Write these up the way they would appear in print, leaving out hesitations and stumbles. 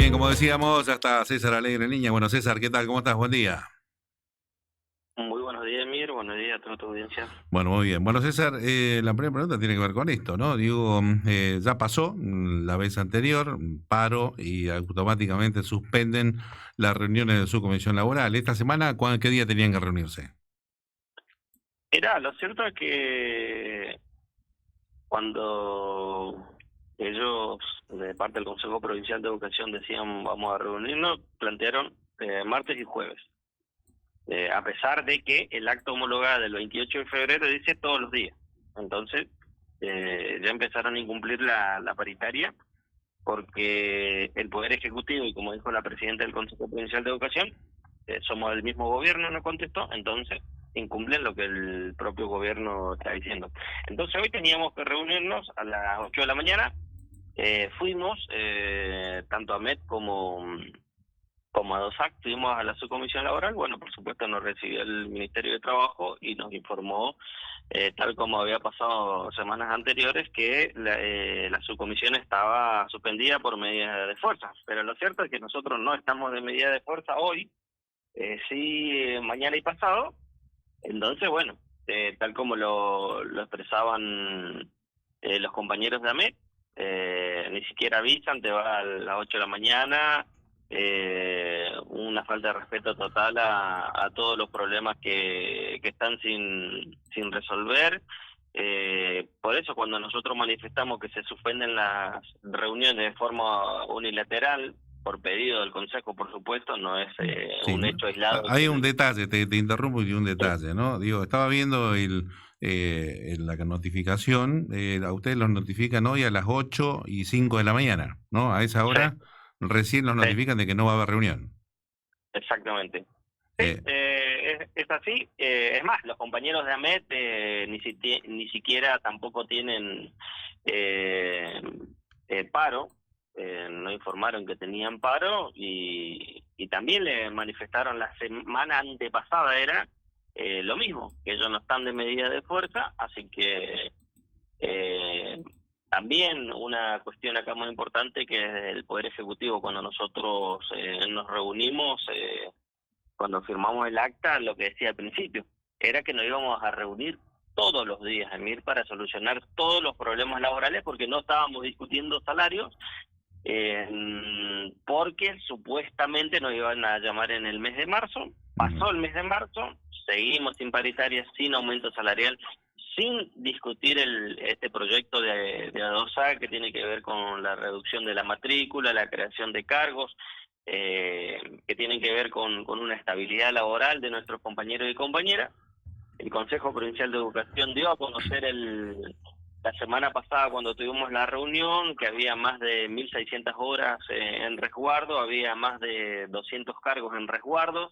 Bien, como decíamos, ya está César Alegre en línea. Bueno, César, ¿qué tal? ¿Cómo estás? Buen día. Muy buenos días, Mir. Buenos días a toda tu audiencia. Bueno, muy bien. Bueno, César, la primera pregunta tiene que ver con esto, ¿no? Digo, ya pasó la vez anterior, paro y automáticamente suspenden las reuniones de su comisión laboral. Esta semana, ¿qué día tenían que reunirse? Mira, lo cierto es que cuando ellos, de parte del Consejo Provincial de Educación, decían vamos a reunirnos, plantearon martes y jueves. A pesar de que el acto homologado del 28 de febrero dice todos los días. Entonces, ya empezaron a incumplir la paritaria porque el Poder Ejecutivo, y como dijo la presidenta del Consejo Provincial de Educación, somos del mismo gobierno, no contestó, entonces incumplen lo que el propio gobierno está diciendo. Entonces hoy teníamos que reunirnos a las 8 de la mañana, fuimos, tanto a MED como a DOSAC, fuimos a la subcomisión laboral. Bueno, por supuesto nos recibió el Ministerio de Trabajo y nos informó, tal como había pasado semanas anteriores, que la subcomisión estaba suspendida por medida de fuerza. Pero lo cierto es que nosotros no estamos de medida de fuerza hoy, sí, mañana y pasado. Entonces, bueno, tal como lo expresaban los compañeros de AMET, ni siquiera avisan, te va a las 8 de la mañana, una falta de respeto total a todos los problemas que están sin resolver. Por eso cuando nosotros manifestamos que se suspenden las reuniones de forma unilateral, por pedido del Consejo, por supuesto, no es Sí, un hecho aislado que hay un detalle, te interrumpo y un sí, detalle, ¿no? Digo, estaba viendo la notificación, a ustedes los notifican hoy a las 8:05 de la mañana, ¿no? A esa sí, hora recién los sí, notifican de que no va a haber reunión. exactamente. Sí, Eh, es así. Es más, los compañeros de AMET ni siquiera tampoco tienen eh, paro. No informaron que tenían paro y también le manifestaron la semana antepasada, era lo mismo, que ellos no están de medida de fuerza, así que eh, también una cuestión acá muy importante, que es el Poder Ejecutivo, cuando nosotros nos reunimos, cuando firmamos el acta, lo que decía al principio, era que nos íbamos a reunir todos los días, Emir, para solucionar todos los problemas laborales, porque no estábamos discutiendo salarios, porque supuestamente nos iban a llamar en el mes de marzo. ujú. Pasó el mes de marzo, seguimos sin paritarias, sin aumento salarial, sin discutir este proyecto de ADOSA, que tiene que ver con la reducción de la matrícula, la creación de cargos, que tienen que ver con una estabilidad laboral de nuestros compañeros y compañeras. El Consejo Provincial de Educación dio a conocer la semana pasada, cuando tuvimos la reunión, que había más de 1.600 horas en resguardo, había más de 200 cargos en resguardo.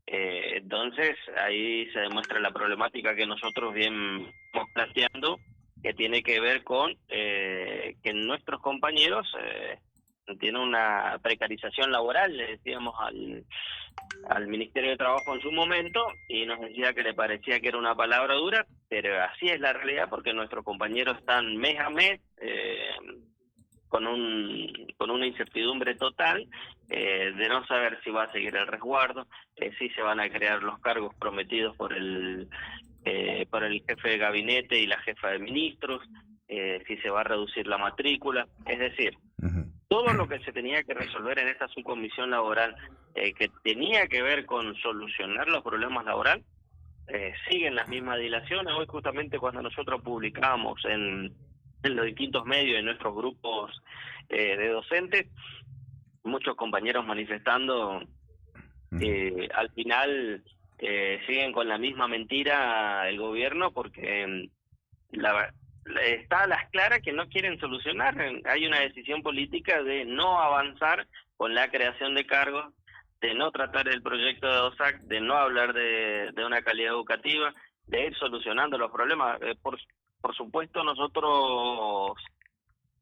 Entonces ahí se demuestra la problemática que nosotros bien estamos planteando, que tiene que ver con que nuestros compañeros tienen una precarización laboral. Le decíamos al Ministerio de Trabajo en su momento y nos decía que le parecía que era una palabra dura, pero así es la realidad, porque nuestros compañeros están mes a mes, con una incertidumbre total, de no saber si va a seguir el resguardo, si se van a crear los cargos prometidos por el jefe de gabinete y la jefa de ministros, si se va a reducir la matrícula. Es decir, Ujú. todo lo que se tenía que resolver en esta subcomisión laboral, que tenía que ver con solucionar los problemas laborales, siguen las mismas dilaciones. Hoy, justamente cuando nosotros publicamos en los distintos medios, en nuestros grupos de docentes, muchos compañeros manifestando, Ujú. al final siguen con la misma mentira el gobierno, porque está a las claras que no quieren solucionar. Hay una decisión política de no avanzar con la creación de cargos, de no tratar el proyecto de OSAC, de no hablar de una calidad educativa, de ir solucionando los problemas. Por supuesto, nosotros,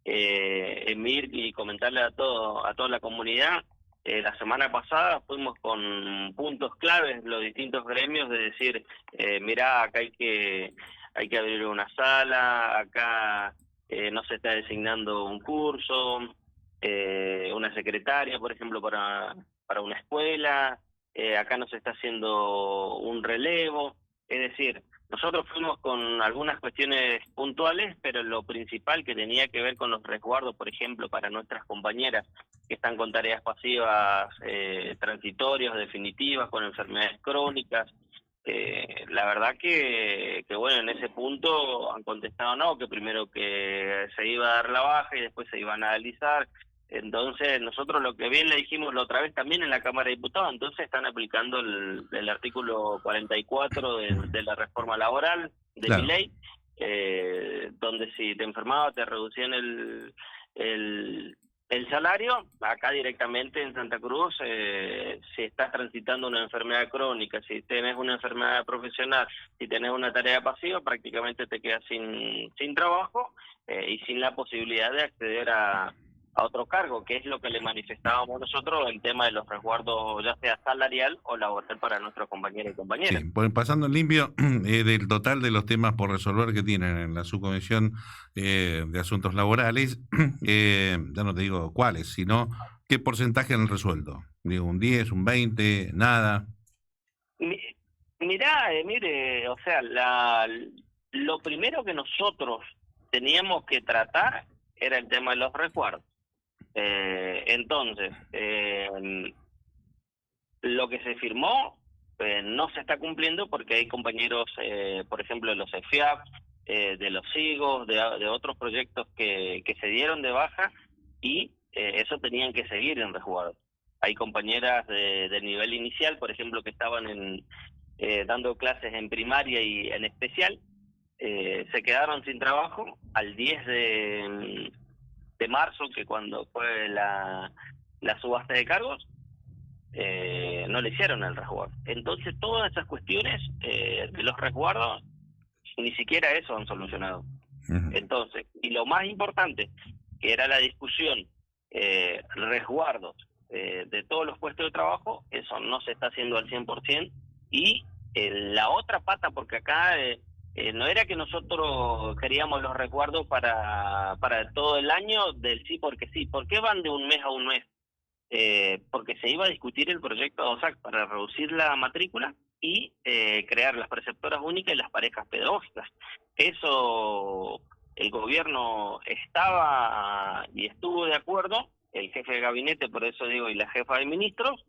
Emir, y comentarle a toda la comunidad, la semana pasada fuimos con puntos claves, los distintos gremios, de decir, mirá, acá hay que abrir una sala, acá no se está designando un curso, una secretaria, por ejemplo, para una escuela. Acá no se está haciendo un relevo. Es decir, nosotros fuimos con algunas cuestiones puntuales, pero lo principal que tenía que ver con los resguardos, por ejemplo, para nuestras compañeras que están con tareas pasivas transitorias, definitivas, con enfermedades crónicas. La verdad que bueno, en ese punto han contestado no, que primero que se iba a dar la baja y después se iba a analizar. Entonces nosotros lo que bien le dijimos la otra vez también en la Cámara de Diputados, entonces están aplicando el artículo 44 de la reforma laboral de mi Claro. ley, donde si te enfermabas te reducían el salario. Acá directamente en Santa Cruz, si estás transitando una enfermedad crónica, si tenés una enfermedad profesional, si tenés una tarea pasiva, prácticamente te quedas sin trabajo y sin la posibilidad de acceder a otro cargo, que es lo que le manifestábamos nosotros, el tema de los resguardos, ya sea salarial o laboral para nuestros compañeros y compañeras. Sí, pasando en limpio, del total de los temas por resolver que tienen en la subcomisión de asuntos laborales, ya no te digo cuáles, sino qué porcentaje han resuelto. Digo, un 10, un 20, nada. Mi- Mirá, mire, o sea, lo primero que nosotros teníamos que tratar era el tema de los resguardos. Entonces, lo que se firmó no se está cumpliendo porque hay compañeros, por ejemplo, de los EFIAP, de los SIGOS, de otros proyectos que se dieron de baja y eso tenían que seguir en resguardo. Hay compañeras de nivel inicial, por ejemplo, que estaban dando clases en primaria y en especial, se quedaron sin trabajo al 10 de marzo, que cuando fue la subasta de cargos, no le hicieron el resguardo. Entonces todas esas cuestiones de los resguardos, ni siquiera eso han solucionado. Ujú. Entonces, y lo más importante, que era la discusión, resguardos de todos los puestos de trabajo, eso no se está haciendo al 100%. Y la otra pata, porque acá no era que nosotros queríamos los resguardos para todo el año del sí porque sí. ¿Por qué van de un mes a un mes? Porque se iba a discutir el proyecto de OSAC para reducir la matrícula y crear las preceptoras únicas y las parejas pedagógicas. Eso el gobierno estaba y estuvo de acuerdo, el jefe de gabinete, por eso digo, y la jefa de ministros.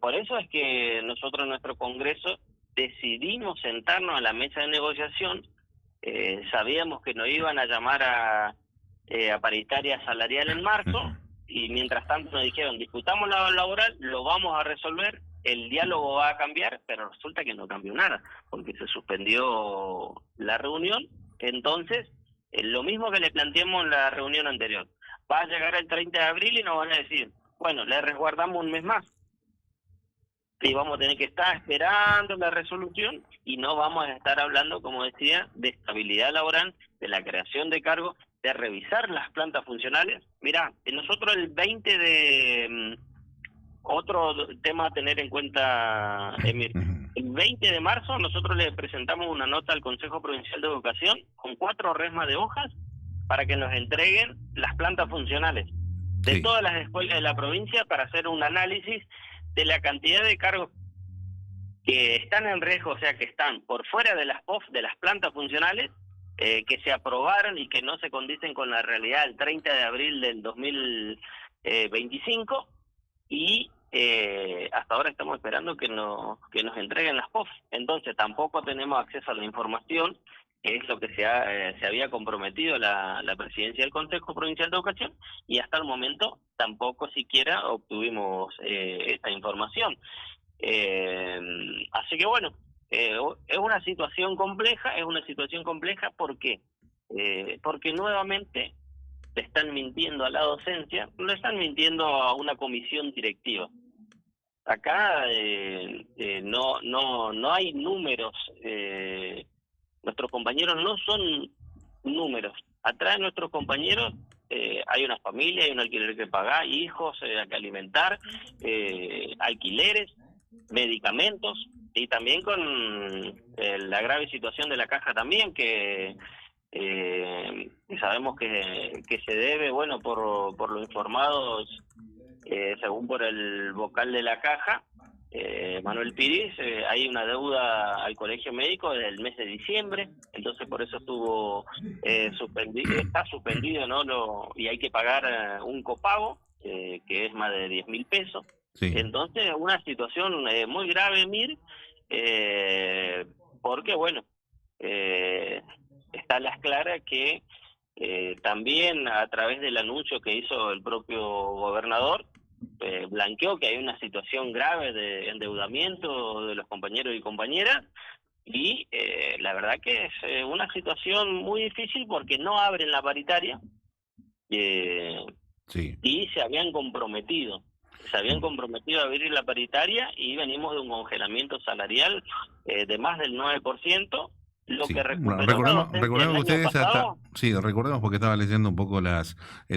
Por eso es que nosotros en nuestro Congreso decidimos sentarnos a la mesa de negociación. Sabíamos que nos iban a llamar a paritaria salarial en marzo, y mientras tanto nos dijeron, discutamos la laboral, lo vamos a resolver, el diálogo va a cambiar, pero resulta que no cambió nada, porque se suspendió la reunión. Entonces, lo mismo que le planteamos en la reunión anterior, va a llegar el 30 de abril y nos van a decir, bueno, le resguardamos un mes más, y vamos a tener que estar esperando la resolución y no vamos a estar hablando, como decía, de estabilidad laboral, de la creación de cargos, de revisar las plantas funcionales. Mirá, nosotros el 20 de... Otro tema a tener en cuenta, Emir, el 20 de marzo nosotros le presentamos una nota al Consejo Provincial de Educación con 4 resmas de hojas para que nos entreguen las plantas funcionales de Sí. todas las escuelas de la provincia para hacer un análisis de la cantidad de cargos que están en riesgo, o sea, que están por fuera de las POF, de las plantas funcionales, que se aprobaron y que no se condicen con la realidad el 30 de abril del 2025, y hasta ahora estamos esperando que nos entreguen las POF. Entonces tampoco tenemos acceso a la información, que es lo que se había comprometido la presidencia del Consejo Provincial de Educación, y hasta el momento tampoco siquiera obtuvimos esta información. Así que bueno, es una situación compleja, ¿por qué? Porque nuevamente le están mintiendo a la docencia, le están mintiendo a una comisión directiva. Acá no hay números, nuestros compañeros no son números. Atrás de nuestros compañeros hay una familia, hay un alquiler que pagar, hijos que alimentar, alquileres, medicamentos, y también con la grave situación de la caja también, que que sabemos que se debe, bueno, por lo informados, según por el vocal de la caja, Manuel Piris, hay una deuda al colegio médico desde el mes de diciembre, entonces por eso estuvo suspendido, está suspendido, ¿no? Y hay que pagar un copago, que es más de 10.000 pesos. Sí. Entonces, una situación muy grave, Mir, porque, bueno, está a las claras que también a través del anuncio que hizo el propio gobernador, blanqueó que hay una situación grave de endeudamiento de los compañeros y compañeras, y la verdad que es una situación muy difícil porque no abren la paritaria, Sí. y se habían comprometido a abrir la paritaria, y venimos de un congelamiento salarial de más del 9%, lo Sí. que Bueno, recuperó la docencia el recordemos que año ustedes pasado. recordemos porque estaba leyendo un poco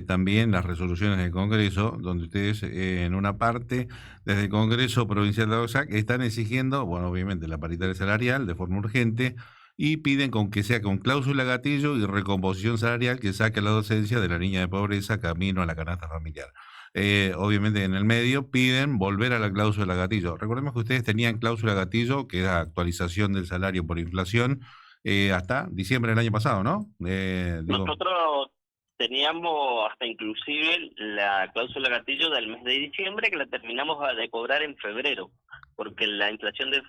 también las resoluciones del Congreso, donde ustedes en una parte, desde el Congreso Provincial de OSAC, están exigiendo, bueno, obviamente la paritaria salarial de forma urgente, y piden que sea con cláusula gatillo y recomposición salarial que saque a la docencia de la línea de pobreza camino a la canasta familiar. Obviamente en el medio piden volver a la cláusula gatillo. Recordemos que ustedes tenían cláusula gatillo, que era actualización del salario por inflación, hasta diciembre del año pasado, ¿no? Nosotros teníamos hasta inclusive la cláusula gatillo del mes de diciembre, que la terminamos de cobrar en febrero, porque la inflación de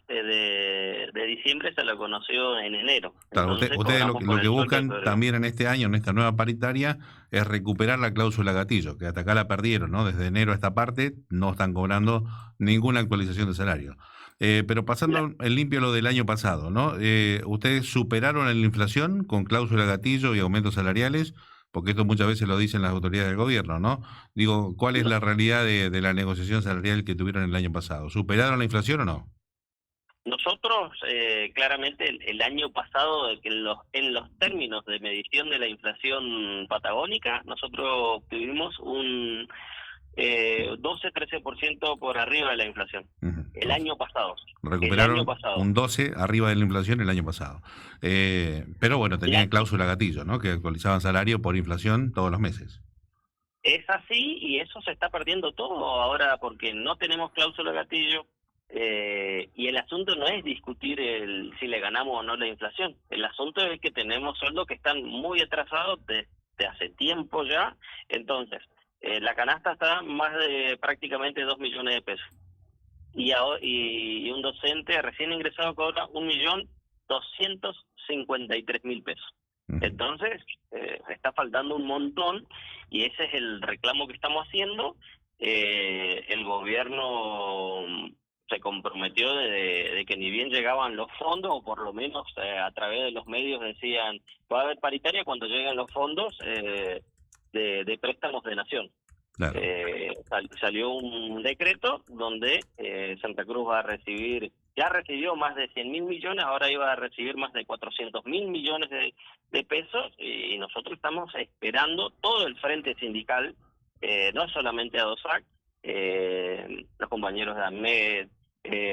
diciembre se la conoció en enero. Claro, Entonces ustedes cobramos lo con que el sueldo de buscan febrero. también en este año, en esta nueva paritaria, es recuperar la cláusula gatillo, que hasta acá la perdieron, ¿no? Desde enero a esta parte no están cobrando ninguna actualización de salario. Pero pasando en limpio lo del año pasado, ¿no? ¿Ustedes superaron la inflación con cláusula gatillo y aumentos salariales? Porque esto muchas veces lo dicen las autoridades del gobierno, ¿no? Digo, ¿cuál es No, la realidad de la negociación salarial que tuvieron el año pasado? ¿Superaron la inflación o no? nosotros, claramente, el año pasado, en los términos de medición de la inflación patagónica, nosotros tuvimos un 12-13% por arriba de la inflación. Uh-huh. El año pasado. El año Recuperaron pasado. un 12 arriba de la inflación el año pasado. Pero bueno, tenían La, cláusula gatillo, ¿no? Que actualizaban salario por inflación todos los meses. es así, y eso se está perdiendo todo ahora porque no tenemos cláusula gatillo, y el asunto no es discutir si le ganamos o no la inflación. El asunto es que tenemos sueldos que están muy atrasados de hace tiempo ya. Entonces, la canasta está más de prácticamente 2 millones de pesos. Y un docente recién ingresado cobra 1.253.000 pesos. Entonces, está faltando un montón, y ese es el reclamo que estamos haciendo. El gobierno se comprometió de que ni bien llegaban los fondos, o por lo menos a través de los medios decían, va a haber paritaria cuando lleguen los fondos de préstamos de nación. Claro. Salió un decreto donde Santa Cruz va a recibir, ya recibió más de 100.000 millones, ahora iba a recibir más de 400.000 millones de pesos, y nosotros estamos esperando todo el frente sindical, no solamente a DOSAC, los compañeros de AMED,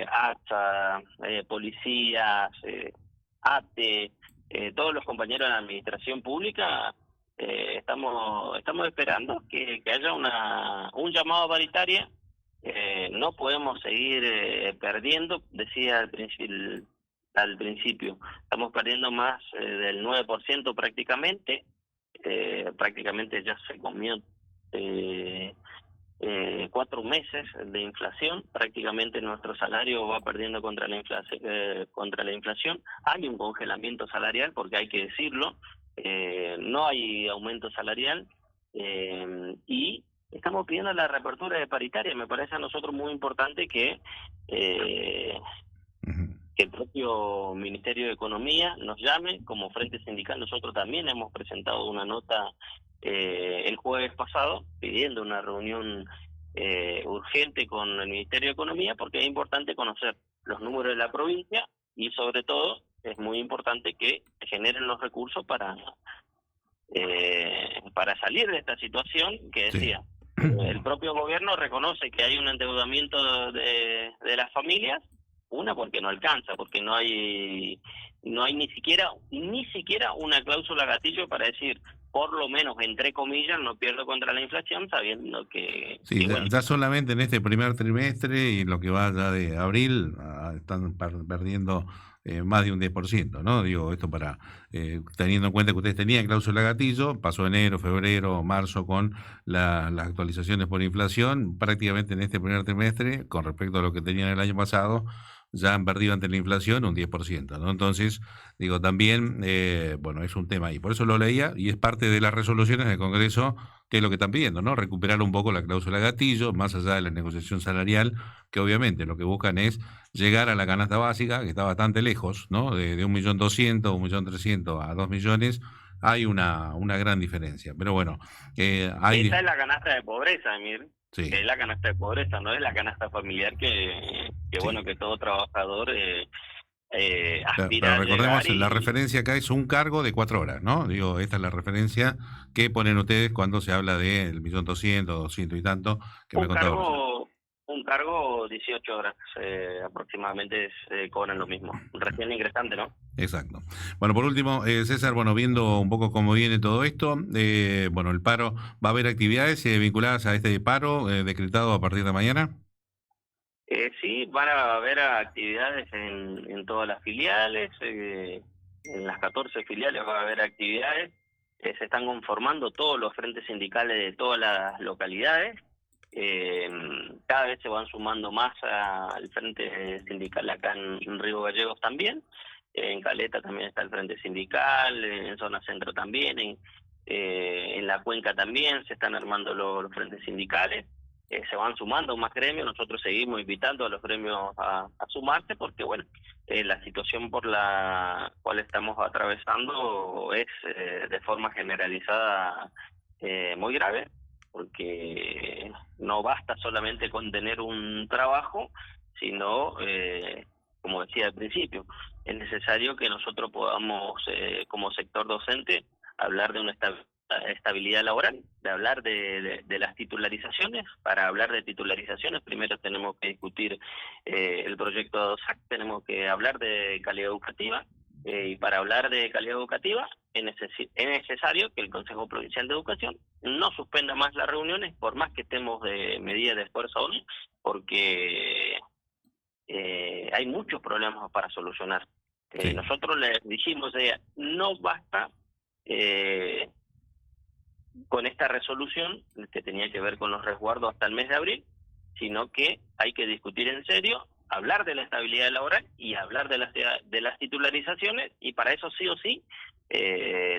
ATSA, policías, ATE, todos los compañeros de la administración pública. Estamos esperando que haya un llamado a paritaria. No podemos seguir perdiendo, decía al principio, estamos perdiendo más del 9% prácticamente. Prácticamente ya se comió 4 meses de inflación. Prácticamente nuestro salario va perdiendo contra la inflación. Hay un congelamiento salarial, porque hay que decirlo. No hay aumento salarial, y estamos pidiendo la reapertura de paritaria. Me parece a nosotros muy importante que el propio Ministerio de Economía nos llame como Frente Sindical. Nosotros también hemos presentado una nota el jueves pasado pidiendo una reunión urgente con el Ministerio de Economía, porque es importante conocer los números de la provincia, y sobre todo es muy importante que generen los recursos para salir de esta situación que decía. Sí. El propio gobierno reconoce que hay un endeudamiento de las familias, porque no alcanza, porque no hay ni siquiera una cláusula gatillo para decir, por lo menos, entre comillas, no pierdo contra la inflación, sabiendo que... Sí, que, bueno, ya solamente en este primer trimestre y lo que va ya de abril están perdiendo más de un 10%, ¿no? Digo, esto para, teniendo en cuenta que ustedes tenían cláusula gatillo, pasó enero, febrero, marzo con las actualizaciones por inflación, prácticamente en este primer trimestre, con respecto a lo que tenían el año pasado, ya han perdido ante la inflación un 10%, ¿no? Entonces, digo, también, bueno, es un tema ahí. Por eso lo leía y es parte de las resoluciones del Congreso, que es lo que están pidiendo, ¿no? Recuperar un poco la cláusula gatillo, más allá de la negociación salarial, que obviamente lo que buscan es llegar a la canasta básica, que está bastante lejos, ¿no? De 1.200.000, 1.300.000 a 2 millones, hay una gran diferencia. Pero bueno, hay... esa es la canasta de pobreza, Emir, Sí, que es la canasta de pobreza, no es la canasta familiar que sí. bueno, que todo trabajador Pero aspira a llegar recordemos, la y referencia acá es un cargo de 4 horas, ¿no? Digo, esta es la referencia que ponen ustedes cuando se habla del 1.200.000, 200 y tanto que me un contaba recién. cargo, un cargo 18 horas aproximadamente se cobran lo mismo. Recién ingresante, ¿no? Exacto. Bueno, por último, César, bueno, viendo un poco cómo viene todo esto, bueno, el paro, ¿va a haber actividades vinculadas a este paro decretado a partir de mañana? Sí, van a haber actividades en todas las filiales, en las 14 filiales va a haber actividades, se están conformando todos los frentes sindicales de todas las localidades, eh, cada vez se van sumando más al frente sindical acá en Río Gallegos también, en Caleta también está el frente sindical, en zona centro también, en la cuenca también se están armando los frentes sindicales. Se van sumando más gremios, nosotros seguimos invitando a los gremios a sumarse porque, bueno, la situación por la cual estamos atravesando es de forma generalizada muy grave, porque no basta solamente con tener un trabajo, sino, como decía al principio, es necesario que nosotros podamos, como sector docente, hablar de una estabilidad laboral, de hablar de las titularizaciones. Para hablar de titularizaciones, primero tenemos que discutir el proyecto de SAC, tenemos que hablar de calidad educativa, y para hablar de calidad educativa es necesario que el Consejo Provincial de Educación no suspenda más las reuniones, por más que estemos de medida de esfuerzo aún, porque hay muchos problemas para solucionar. Sí, Nosotros les dijimos, no basta con esta resolución que tenía que ver con los resguardos hasta el mes de abril, sino que hay que discutir en serio, hablar de la estabilidad laboral y hablar de las titularizaciones, y para eso sí o sí,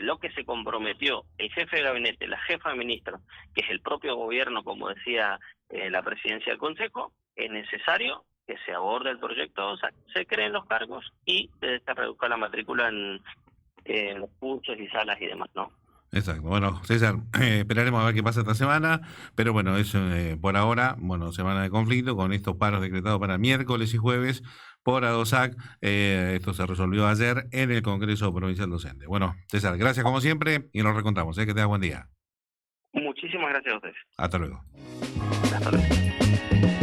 lo que se comprometió el jefe de gabinete, la jefa de ministros, que es el propio gobierno, como decía la presidencia del Consejo, es necesario que se aborde el proyecto, o sea, se creen los cargos y se reduzca la matrícula en los cursos y salas y demás, ¿no? exacto. Bueno, César, esperaremos a ver qué pasa esta semana, pero bueno, es por ahora, bueno, semana de conflicto con estos paros decretados para miércoles y jueves por ADOSAC. Esto se resolvió ayer en el Congreso Provincial Docente. Bueno, César, gracias como siempre y nos reencontramos. Que tengas buen día. Muchísimas gracias a ustedes. Hasta luego. Hasta luego.